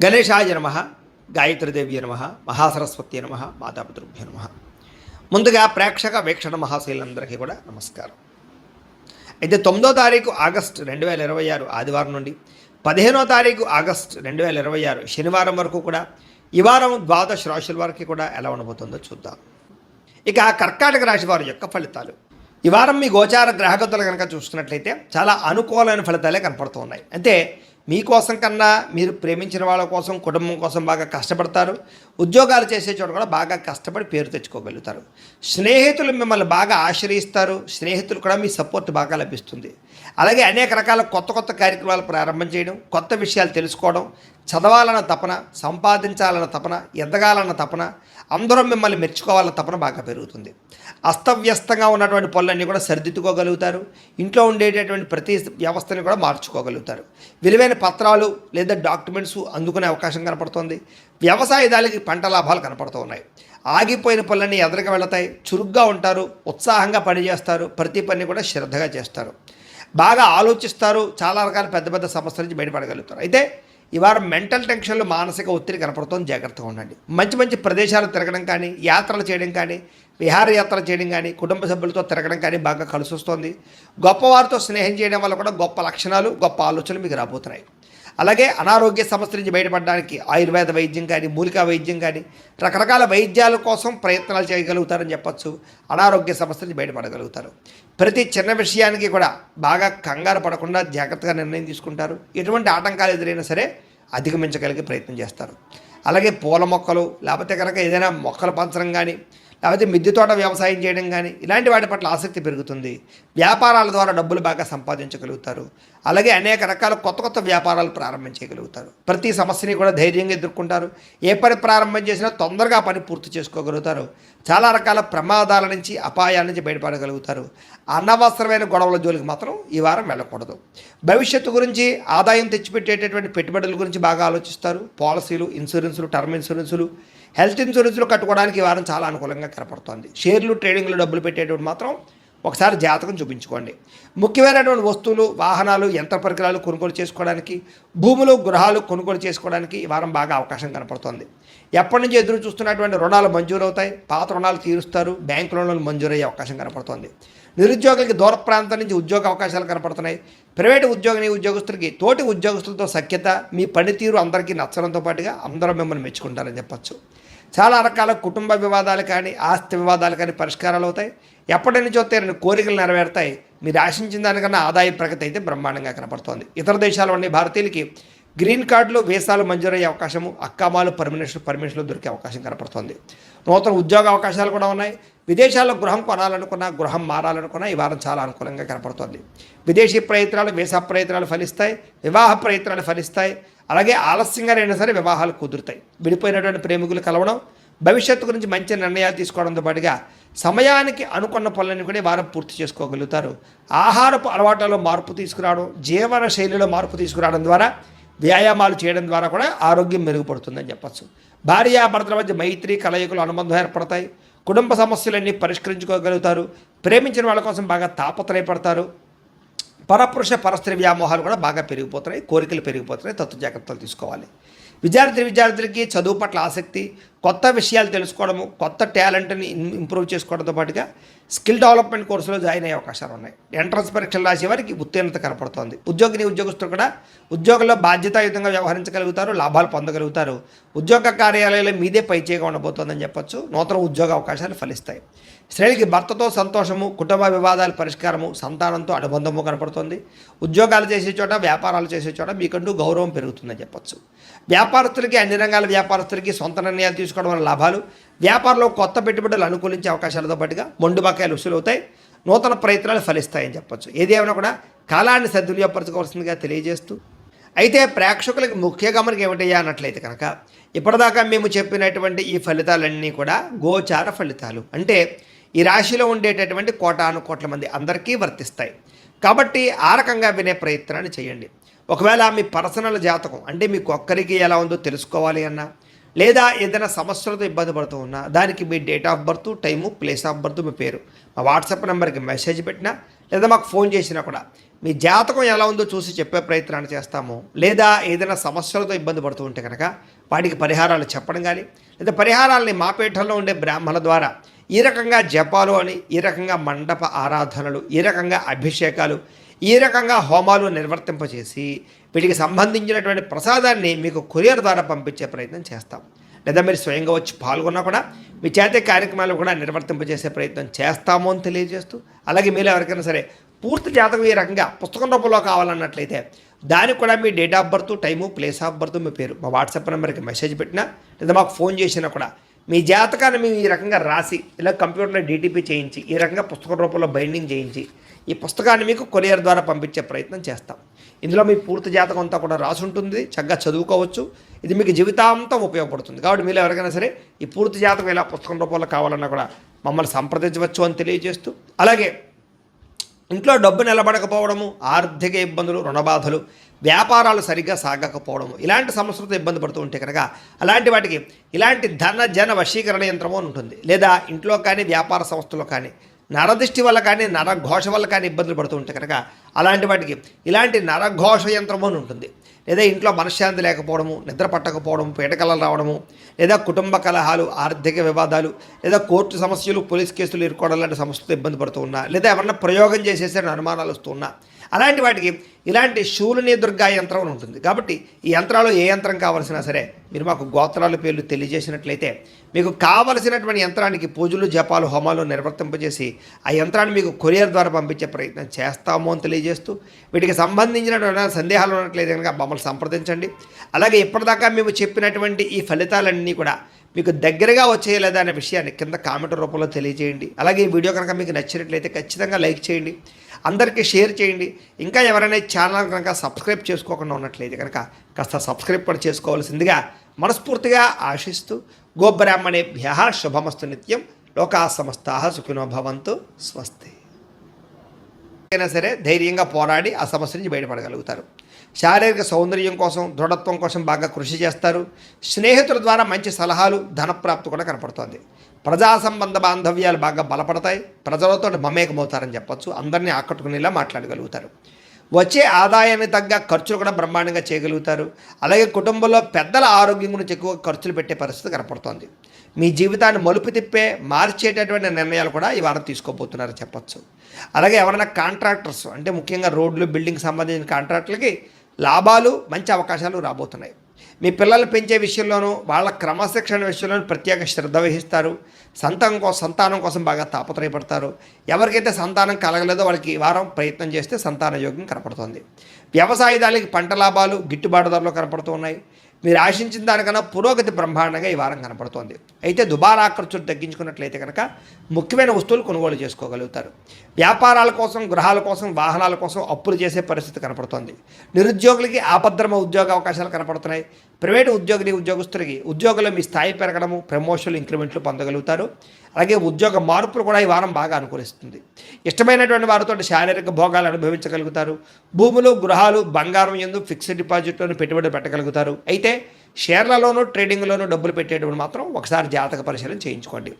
గణేశాయ నమ, గాయత్రీదేవ్య నమ, మహాసరస్వతి నమ, మాతాపితృభ్య నమ. ముందుగా ప్రేక్షక వీక్షణ మహాశైలందరికీ కూడా నమస్కారం. అయితే 9వ తారీఖు ఆగస్టు 2026 ఆదివారం నుండి 15వ తారీఖు ఆగస్టు 2026 శనివారం వరకు కూడా ఈ వారం ద్వాదశ రాశుల వరకు కూడా ఎలా ఉండబోతుందో చూద్దాం. ఇక కర్కాటక రాశి వారి యొక్క ఫలితాలు. ఈ వారం మీ గోచార గ్రహగతులు కనుక చూసుకున్నట్లయితే చాలా అనుకూలమైన ఫలితాలే కనపడుతూ ఉన్నాయి. అంటే మీకోసం కన్నా మీరు ప్రేమించిన వాళ్ళ కోసం, కుటుంబం కోసం బాగా కష్టపడతారు. ఉద్యోగాలు చేసే చోట కూడా బాగా కష్టపడి పేరు తెచ్చుకోగలుగుతారు. స్నేహితులు మిమ్మల్ని బాగా ఆశ్రయిస్తారు. స్నేహితులు కూడా మీ సపోర్ట్ బాగా లభిస్తుంది. అలాగే అనేక రకాల కొత్త కార్యక్రమాలు ప్రారంభం చేయడం, కొత్త విషయాలు తెలుసుకోవడం, చదవాలన్న తపన, సంపాదించాలన్న తపన, ఎదగాలన్న తపన, అందరూ మిమ్మల్ని మెచ్చుకోవాలన్న తపన బాగా పెరుగుతుంది. అస్తవ్యస్తంగా ఉన్నటువంటి పనులన్నీ కూడా సరిదిద్దుకోగలుగుతారు. ఇంట్లో ఉండేటటువంటి ప్రతి వ్యవస్థని కూడా మార్చుకోగలుగుతారు. విలువైన పత్రాలు లేదా డాక్యుమెంట్స్ అందుకునే అవకాశం కనపడుతుంది. వ్యవసాయదారులకి పంట లాభాలు కనపడుతూ ఉన్నాయి. ఆగిపోయిన పనులన్నీ ఎదురుగా వెళతాయి. చురుగ్గా ఉంటారు, ఉత్సాహంగా పనిచేస్తారు, ప్రతి పని కూడా శ్రద్ధగా చేస్తారు, బాగా ఆలోచిస్తారు, చాలా రకాల పెద్ద సమస్యల నుంచి బయటపడగలుగుతారు. అయితే ఈ వారం మెంటల్ టెన్షన్లు, మానసిక ఒత్తిడి కనపడుతుంది. జాగ్రత్తగా ఉండండి. మంచి ప్రదేశాలు తిరగడం కానీ, యాత్రలు చేయడం కానీ, విహారయాత్రలు చేయడం కానీ, కుటుంబ సభ్యులతో తిరగడం కానీ బాగా కలిసి వస్తుంది. గొప్పవారితో స్నేహం చేయడం వల్ల కూడా గొప్ప లక్షణాలు, గొప్ప ఆలోచనలు మీకు రాబోతున్నాయి. అలాగే అనారోగ్య సమస్యల నుంచి బయటపడడానికి ఆయుర్వేద వైద్యం కానీ, మూలికా వైద్యం కానీ, రకరకాల వైద్యాల కోసం ప్రయత్నాలు చేయగలుగుతారని చెప్పచ్చు. అనారోగ్య సమస్యల నుంచి బయటపడగలుగుతారు. ప్రతి చిన్న విషయానికి కూడా బాగా కంగారు పడకుండా జాగ్రత్తగా నిర్ణయం తీసుకుంటారు. ఎటువంటి ఆటంకాలు ఎదురైనా సరే అధిగమించగలిగే ప్రయత్నం చేస్తారు. అలాగే పూల మొక్కలు, లేకపోతే కనుక ఏదైనా మొక్కలు పెంచడం కానీ, లేకపోతే మిద్దె తోట వ్యవసాయం చేయడం కానీ, ఇలాంటి వాటి పట్ల ఆసక్తి పెరుగుతుంది. వ్యాపారాల ద్వారా డబ్బులు బాగా సంపాదించగలుగుతారు. అలాగే అనేక రకాల కొత్త వ్యాపారాలు ప్రారంభం చేయగలుగుతారు. ప్రతి సమస్యని కూడా ధైర్యంగా ఎదుర్కొంటారు. ఏ పని ప్రారంభం చేసినా తొందరగా పని పూర్తి చేసుకోగలుగుతారు. చాలా రకాల ప్రమాదాల నుంచి, అపాయాల నుంచి బయటపడగలుగుతారు. అనవసరమైన గొడవల జోలికి మాత్రం ఈ వారం వెళ్ళకూడదు. భవిష్యత్తు గురించి, ఆదాయం తెచ్చిపెట్టేటటువంటి పెట్టుబడుల గురించి బాగా ఆలోచిస్తారు. పాలసీలు, ఇన్సూరెన్సులు, టర్మ్ ఇన్సూరెన్సులు, హెల్త్ ఇన్సూరెన్సులు కట్టుకోవడానికి ఈ వారం చాలా అనుకూలంగా కనపడుతోంది. షేర్లు, ట్రేడింగ్లు డబ్బులు పెట్టేటువంటి మాత్రం ఒకసారి జాతకం చూపించుకోండి. ముఖ్యమైనటువంటి వస్తువులు, వాహనాలు, యంత్ర పరికరాలు కొనుగోలు చేసుకోవడానికి, భూములు, గృహాలు కొనుగోలు చేసుకోవడానికి ఈ వారం బాగా అవకాశం కనపడుతోంది. ఎప్పటి నుంచి ఎదురు చూస్తున్నటువంటి రుణాలు మంజూరు అవుతాయి. పాత రుణాలు తీరుస్తారు. బ్యాంకు రుణాలు మంజూరయ్యే అవకాశం కనపడుతోంది. నిరుద్యోగులకి దూర ప్రాంతం నుంచి ఉద్యోగ అవకాశాలు కనపడుతున్నాయి. ప్రైవేటు ఉద్యోగస్తులకి తోటి ఉద్యోగస్తులతో సఖ్యత, మీ పనితీరు అందరికీ నచ్చడంతో పాటుగా అందరూ మిమ్మల్ని మెచ్చుకుంటారని చెప్పచ్చు. చాలా రకాల కుటుంబ వివాదాలు కానీ, ఆస్తి వివాదాలు కానీ పరిష్కారాలు అవుతాయి. ఎప్పటి నుంచో తీరని కోరికలు నెరవేరుతాయి. మీరు ఆశించిన దానికన్నా ఆదాయ ప్రగతి అయితే బ్రహ్మాండంగా కనపడుతోంది. ఇతర దేశాల్లోని భారతీయులకి గ్రీన్ కార్డులు, వీసాలు మంజూరయ్యే అవకాశము, అక్కామాలు, పర్మిషన్లు దొరికే అవకాశం కనపడుతోంది. నూతన ఉద్యోగ అవకాశాలు కూడా ఉన్నాయి. విదేశాల్లో గృహం కొనాలనుకున్నా, గృహం మారాలనుకున్నా ఈ వారం చాలా అనుకూలంగా కనపడుతోంది. విదేశీ ప్రయత్నాలు, వీసా ప్రయత్నాలు ఫలిస్తాయి. వివాహ ప్రయత్నాలు ఫలిస్తాయి. అలాగే ఆలస్యంగా అయినా సరే వివాహాలు కుదురుతాయి. విడిపోయినటువంటి ప్రేమికులు కలవడం, భవిష్యత్తు గురించి మంచి నిర్ణయాలు తీసుకోవడంతో పాటుగా సమయానికి అనుకున్న పనులన్నీ కూడా వారం పూర్తి చేసుకోగలుగుతారు. ఆహారపు అలవాట్లలో మార్పు తీసుకురావడం, జీవన శైలిలో మార్పు తీసుకురావడం ద్వారా, వ్యాయామాలు చేయడం ద్వారా కూడా ఆరోగ్యం మెరుగుపడుతుందని చెప్పచ్చు. భార్యాభర్తల మధ్య మైత్రి, కలయికలు, అనుబంధం ఏర్పడతాయి. కుటుంబ సమస్యలన్నీ పరిష్కరించుకోగలుగుతారు. ప్రేమించిన వాళ్ళ కోసం బాగా తాపత్రయపడతారు. పరపురుష పరస్త్రీ వ్యామోహాలు కూడా బాగా పెరిగిపోతున్నాయి. కోరికలు పెరిగిపోతున్నాయి. తత్వ జాగ్రత్తలు తీసుకోవాలి. విద్యార్థులకి చదువు పట్ల ఆసక్తి, కొత్త విషయాలు తెలుసుకోవడము, కొత్త టాలెంట్ని ఇంప్రూవ్ చేసుకోవడంతో పాటుగా స్కిల్ డెవలప్మెంట్ కోర్సులో జాయిన్ అయ్యే అవకాశాలు ఉన్నాయి. ఎంట్రన్స్ పరీక్షలు రాసే వారికి ఉత్తీర్ణత కనపడుతోంది. ఉద్యోగస్తులు కూడా ఉద్యోగంలో బాధ్యతాయుతంగా వ్యవహరించగలుగుతారు. లాభాలు పొందగలుగుతారు. ఉద్యోగ కార్యాలయాలు మీదే పైచేగా ఉండబోతోందని చెప్పచ్చు. నూతన ఉద్యోగ అవకాశాలు ఫలిస్తాయి. స్త్రీలకి భర్తతో సంతోషము, కుటుంబ వివాదాల పరిష్కారము, సంతానంతో అనుబంధము కనపడుతుంది. ఉద్యోగాలు చేసే చోట, వ్యాపారాలు చేసే చోట మీకంటూ గౌరవం పెరుగుతుందని చెప్పచ్చు. వ్యాపారస్తులకి, అన్ని రంగాల వ్యాపారస్తులకి సొంత నిర్ణయాలు తీసుకోవడం వల్ల లాభాలు, వ్యాపారంలో కొత్త పెట్టుబడులు అనుకూలించే అవకాశాలతో పాటుగా మొండు బకాయిలు వసూలు అవుతాయి. నూతన ప్రయత్నాలు ఫలిస్తాయని చెప్పచ్చు. ఏదేమైనా కూడా కాలాన్ని సద్వినియోగపరచుకోవాల్సిందిగా తెలియజేస్తూ, అయితే ప్రేక్షకులకి ముఖ్య గమనిక ఏమిటయ్యా అన్నట్లయితే కనుక, ఇప్పటిదాకా మేము చెప్పినటువంటి ఈ ఫలితాలన్నీ కూడా గోచార ఫలితాలు. అంటే ఈ రాశిలో ఉండేటటువంటి కోటాను మంది అందరికీ వర్తిస్తాయి. కాబట్టి ఆ రకంగా వినే ప్రయత్నాన్ని చేయండి. ఒకవేళ మీ పర్సనల్ జాతకం అంటే మీకు ఒక్కరికి ఎలా ఉందో తెలుసుకోవాలి అన్నా, లేదా ఏదైనా సమస్యలతో ఇబ్బంది పడుతూ ఉన్నా, దానికి మీ date of birth, time, place of birth, మీ పేరు మా వాట్సాప్ నెంబర్కి మెసేజ్ పెట్టినా, లేదా మాకు ఫోన్ చేసినా కూడా మీ జాతకం ఎలా ఉందో చూసి చెప్పే ప్రయత్నాన్ని చేస్తాము. లేదా ఏదైనా సమస్యలతో ఇబ్బంది పడుతూ ఉంటే కనుక వాటికి పరిహారాలు చెప్పడం కానీ, లేదా పరిహారాలని మా పీఠంలో ఉండే బ్రాహ్మణుల ద్వారా ఈ రకంగా జపాలు అని, ఈ రకంగా మండప ఆరాధనలు, ఈ రకంగా అభిషేకాలు, ఈ రకంగా హోమాలు నిర్వర్తింపచేసి వీటికి సంబంధించినటువంటి ప్రసాదాన్ని మీకు కొరియర్ ద్వారా పంపించే ప్రయత్నం చేస్తాం. లేదా మీరు స్వయంగా వచ్చి పాల్గొన్నా కూడా మీ చేతే కార్యక్రమాలు కూడా నిర్వర్తింపజేసే ప్రయత్నం చేస్తాము అని తెలియజేస్తూ, అలాగే మీరు ఎవరికైనా సరే పూర్తి జాతకం ఈ రకంగా పుస్తకం రూపంలో కావాలన్నట్లయితే దానికి కూడా మీ date of birth, time, place of birth, మీ పేరు మా వాట్సాప్ నెంబర్కి మెసేజ్ పెట్టినా లేదా మాకు ఫోన్ చేసినా కూడా మీ జాతకాన్ని మేము ఈ రకంగా రాసి ఇలా కంప్యూటర్లో డీటీపీ చేయించి ఈ రకంగా పుస్తకం రూపంలో బైండింగ్ చేయించి ఈ పుస్తకాన్ని మీకు కొరియర్ ద్వారా పంపించే ప్రయత్నం చేస్తాం. ఇందులో మీ పూర్తి జాతకం అంతా కూడా రాసి ఉంటుంది, చక్కగా చదువుకోవచ్చు. ఇది మీకు జీవితాంతం ఉపయోగపడుతుంది. కాబట్టి మీరు ఎవరికైనా సరే ఈ పూర్తి జాతకం ఇలా పుస్తకం రూపంలో కావాలన్నా కూడా మమ్మల్ని సంప్రదించవచ్చు అని తెలియజేస్తూ, అలాగే ఇంట్లో డబ్బు నిలబడకపోవడము, ఆర్థిక ఇబ్బందులు, రుణబాధలు, వ్యాపారాలు సరిగ్గా సాగకపోవడము, ఇలాంటి సమస్యలతో ఇబ్బంది పడుతూ ఉంటే కనుక అలాంటి వాటికి ఇలాంటి ధన జన వశీకరణ యంత్రము అని ఉంటుంది. లేదా ఇంట్లో కానీ వ్యాపార సంస్థలో కానీ నరదృష్టి వల్ల కానీ నరఘోష వల్ల కానీ ఇబ్బందులు పడుతూ ఉంటే కనుక అలాంటి వాటికి ఇలాంటి నరఘోష యంత్రము అని ఉంటుంది. లేదా ఇంట్లో మనశ్శాంతి లేకపోవడము, నిద్ర పట్టకపోవడము, పీడకలలు రావడము, లేదా కుటుంబ కలహాలు, ఆర్థిక వివాదాలు, లేదా కోర్టు సమస్యలు, పోలీస్ కేసులు ఇరుకోవడం లాంటి సమస్యలతో ఇబ్బంది పడుతూ ఉన్నా, లేదా ఎవరన్నా ప్రయోగం చేసేసే అనుమానాలు వస్తూ ఉన్నా అలాంటి వాటికి ఇలాంటి శూలిని దుర్గా యంత్రం అని ఉంటుంది. కాబట్టి ఈ యంత్రాలు ఏ యంత్రం కావాల్సినా సరే మీరు మాకు గోత్రాల పేర్లు తెలియజేసినట్లయితే మీకు కావలసినటువంటి యంత్రానికి పూజలు, జపాలు, హోమాలు నిర్వర్తింపజేసి ఆ యంత్రాన్ని మీకు కొరియర్ ద్వారా పంపించే ప్రయత్నం చేస్తాము అని తెలియజేస్తూ, వీటికి సంబంధించినటువంటి సందేహాలు ఉన్నట్లయితే కనుక మమ్మల్ని సంప్రదించండి. అలాగే ఇప్పటిదాకా మేము చెప్పినటువంటి ఈ ఫలితాలన్నీ కూడా మీకు దగ్గరగా వచ్చేయలేదా అనే విషయాన్ని కింద కామెంట్ రూపంలో తెలియజేయండి. అలాగే ఈ వీడియో కనుక మీకు నచ్చినట్లయితే ఖచ్చితంగా లైక్ చేయండి, అందరికీ షేర్ చేయండి. ఇంకా ఎవరైనా ఛానల్ కనుక సబ్స్క్రైబ్ చేసుకోకుండా ఉన్నట్లయితే కనుక కాస్త సబ్స్క్రైబ్ కూడా చేసుకోవాల్సిందిగా మనస్ఫూర్తిగా ఆశిస్తూ, గోబ్రాహ్మణేభ్యః శుభమస్తు నిత్యం, లోకా సమస్తాః సుఖినో భవంతు, స్వస్తి. అయినా సరే ధైర్యంగా పోరాడి ఆ సమస్య నుంచి బయటపడగలుగుతారు. శారీరక సౌందర్యం కోసం, దృఢత్వం కోసం బాగా కృషి చేస్తారు. స్నేహితుల ద్వారా మంచి సలహాలు, ధనప్రాప్తి కూడా కనపడుతుంది. ప్రజా సంబంధ బాంధవ్యాలు బాగా బలపడతాయి. ప్రజలతో మమేకమవుతారని చెప్పచ్చు. అందరినీ ఆకట్టుకునేలా మాట్లాడగలుగుతారు. వచ్చే ఆదాయానికి తగ్గ ఖర్చులు కూడా బ్రహ్మాండంగా చేయగలుగుతారు. అలాగే కుటుంబంలో పెద్దల ఆరోగ్యం గురించి ఎక్కువ ఖర్చులు పెట్టే పరిస్థితి కనపడుతోంది. మీ జీవితాన్ని మలుపు తిప్పే మార్చేటటువంటి నిర్ణయాలు కూడా ఈ వారం తీసుకోబోతున్నారని చెప్పచ్చు. అలాగే ఎవరైనా కాంట్రాక్టర్స్ అంటే ముఖ్యంగా రోడ్లు, బిల్డింగ్ సంబంధించిన కాంట్రాక్టులకి లాభాలు, మంచి అవకాశాలు రాబోతున్నాయి. మీ పిల్లలు పెంచే విషయంలోనూ వాళ్ళ క్రమశిక్షణ విషయంలోనూ ప్రత్యేక శ్రద్ధ వహిస్తారు. సంతానం కోసం బాగా తాపత్రయపడతారు. ఎవరికైతే సంతానం కలగలేదో వాళ్ళకి ఈ వారం ప్రయత్నం చేస్తే సంతాన యోగం కనపడుతుంది. వ్యవసాయదారులకి పంట లాభాలు గిట్టుబాటు ధరలు కనపడుతూ ఉన్నాయి. మీరు ఆశించిన దానికన్నా పురోగతి బ్రహ్మాండంగా ఈ వారం కనపడుతోంది. అయితే దుబారా ఖర్చులు తగ్గించుకున్నట్లయితే కనుక ముఖ్యమైన వస్తువులు కొనుగోలు చేసుకోగలుగుతారు. వ్యాపారాల కోసం, గృహాల కోసం, వాహనాల కోసం అప్పులు చేసే పరిస్థితి కనపడుతోంది. నిరుద్యోగులకి ఆపద్రమ ఉద్యోగ అవకాశాలు కనపడుతున్నాయి. ప్రైవేటు ఉద్యోగస్తులకి ఉద్యోగంలో మీ స్థాయి పెరగడము, ప్రమోషన్లు, ఇంక్రిమెంట్లు పొందగలుగుతారు. అలాగే ఉద్యోగ మార్పులు కూడా ఈ వారం బాగా అనుకూలిస్తుంది. ఇష్టమైనటువంటి వారితో శారీరక భోగాలు అనుభవించగలుగుతారు. భూములు, గృహాలు, బంగారం యందు ఫిక్స్డ్ డిపాజిట్లోనూ పెట్టుబడి పెట్టగలుగుతారు. అయితే షేర్లలోనూ, ట్రేడింగ్లోనూ డబ్బులు పెట్టేటప్పుడు మాత్రం ఒకసారి జాతక పరిశీలన చేయించుకోండి.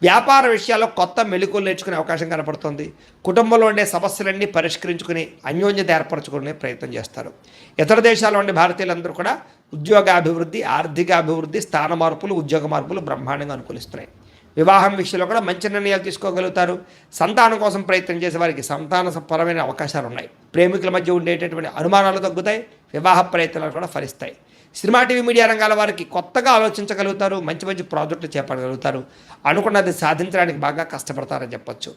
వ్యాపార విషయాల్లో కొత్త మెళుకువలు నేర్చుకునే అవకాశం కనపడుతుంది. కుటుంబంలో ఉండే సమస్యలన్నీ పరిష్కరించుకుని అన్యోన్యత ఏర్పరచుకునే ప్రయత్నం చేస్తారు. ఇతర దేశాల్లో ఉండే భారతీయులందరూ కూడా ఉద్యోగాభివృద్ధి, ఆర్థిక అభివృద్ధి, స్థాన మార్పులు, ఉద్యోగ మార్పులు బ్రహ్మాండంగా అనుకూలిస్తున్నాయి. వివాహం విషయంలో కూడా మంచి నిర్ణయాలు తీసుకోగలుగుతారు. సంతానం కోసం ప్రయత్నం చేసే వారికి సంతానపరమైన అవకాశాలు ఉన్నాయి. ప్రేమికుల మధ్య ఉండేటటువంటి అనుమానాలు తగ్గుతాయి. వివాహ ప్రయత్నాలు కూడా ఫలిస్తాయి. సినిమా, టీవీ, మీడియా రంగాల వారికి కొత్తగా ఆలోచించగలుగుతారు. మంచి మంచి ప్రాజెక్టులు చేపట్టగలుగుతారు. అనుకున్నది సాధించడానికి బాగా కష్టపడతారని చెప్పచ్చు.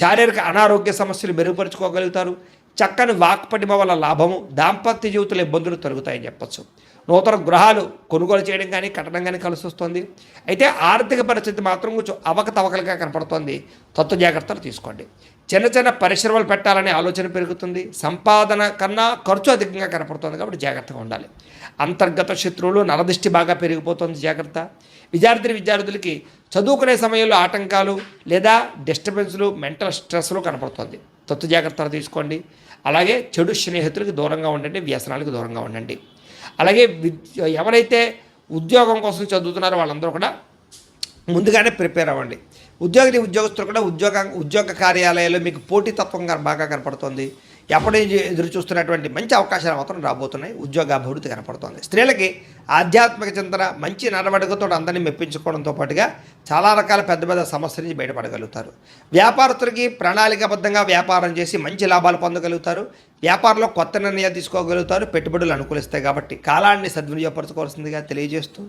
శారీరక అనారోగ్య సమస్యలు మెరుగుపరుచుకోగలుగుతారు. చక్కని వాక్పటిమ వల్ల లాభము, దాంపత్య జీవితంలో ఇబ్బందులు తొలగుతాయని చెప్పచ్చు. నూతన గృహాలు కొనుగోలు చేయడం కానీ, కట్టడం కానీ కలిసి వస్తుంది. అయితే ఆర్థిక పరిస్థితి మాత్రం కొంచెం అవకతవకలుగా కనపడుతోంది. తత్వ జాగ్రత్తలు తీసుకోండి. చిన్న చిన్న పరిశ్రమలు పెట్టాలనే ఆలోచన పెరుగుతుంది. సంపాదన కన్నా ఖర్చు అధికంగా కనపడుతుంది. కాబట్టి జాగ్రత్తగా ఉండాలి. అంతర్గత శత్రువులు, నరదృష్టి బాగా పెరిగిపోతుంది. జాగ్రత్త. విద్యార్థులకి చదువుకునే సమయంలో ఆటంకాలు లేదా డిస్టర్బెన్స్లు, మెంటల్ స్ట్రెస్లు కనపడుతుంది. తత్వ జాగ్రత్తలు తీసుకోండి. అలాగే చెడు స్నేహితులకు దూరంగా ఉండండి. వ్యసనాలకు దూరంగా ఉండండి. అలాగే ఎవరైతే ఉద్యోగం కోసం చదువుతున్నారో వాళ్ళందరూ కూడా ముందుగానే ప్రిపేర్ అవ్వండి. ఉద్యోగస్తులు కూడా ఉద్యోగ కార్యాలయాల్లో మీకు పోటీతత్వం బాగా కనపడుతుంది. ఎప్పటి నుంచి ఎదురు చూస్తున్నటువంటి మంచి అవకాశాలు మాత్రం రాబోతున్నాయి. ఉద్యోగ అభివృద్ధి కనపడుతోంది. స్త్రీలకి ఆధ్యాత్మిక చింతన, మంచి నడవడికతో అందరినీ మెప్పించుకోవడంతో పాటుగా చాలా రకాల పెద్ద పెద్ద సమస్యల నుంచి బయటపడగలుగుతారు. వ్యాపారస్తులకి ప్రణాళికాబద్ధంగా వ్యాపారం చేసి మంచి లాభాలు పొందగలుగుతారు. వ్యాపారంలో కొత్త నిర్ణయాలు తీసుకోగలుగుతారు. పెట్టుబడులు అనుకూలిస్తాయి కాబట్టి కాలాన్ని సద్వినియోగపరచుకోవాల్సిందిగా తెలియజేస్తూ